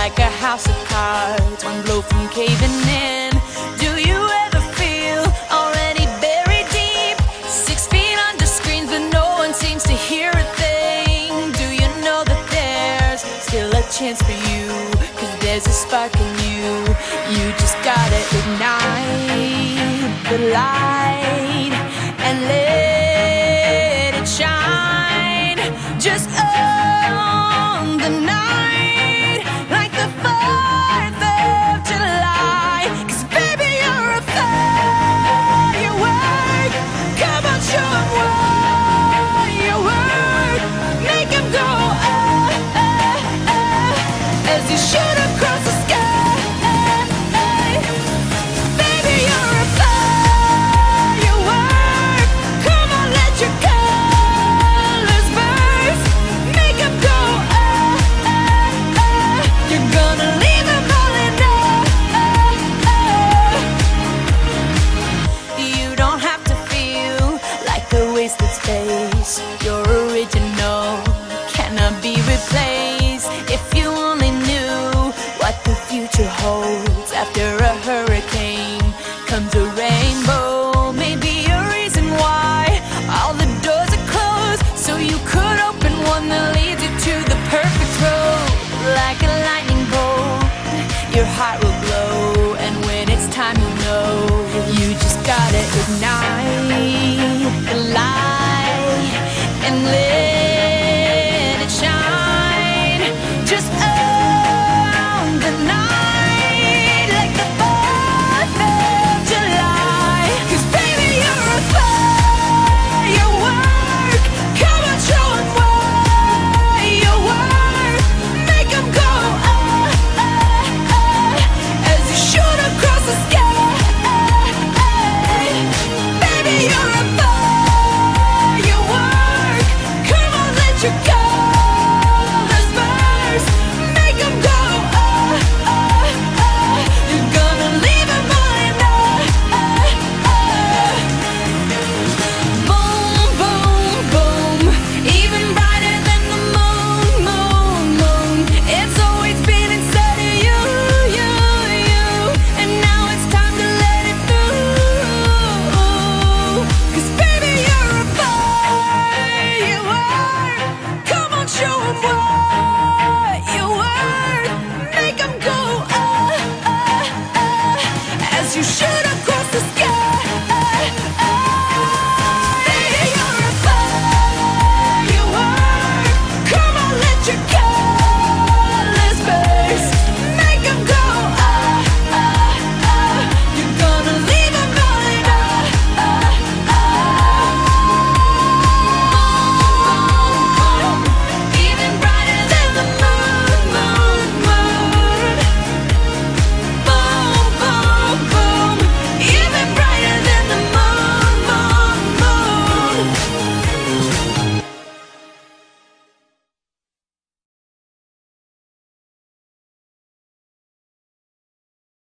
like a house of cards, one blow from caving in. Do you ever feel already buried deep, 6 feet under screens, but no one seems to hear a thing? Do you know that there's still a chance for you? 'Cause there's a spark in you. You just gotta ignite the light and let it shine. Just on the night, like the 4th of July. 'Cause baby, you're a firework. Come on, show 'em what you work. Make 'em go as you shoot across the sky. Baby, you're a firework. Come on, let your colors burst. Make 'em go You're gonna leave 'em all in You don't have to feel like a wasted space. You're original, cannot be replaced. If you only knew what the future holds. After a hurricane comes a rainbow. Maybe a reason why all the doors are closed, so you could open one that leads you to the perfect road. Like a lightning bolt, your heart will glow, and when it's time, you'll know. You just gotta ignite the light and live.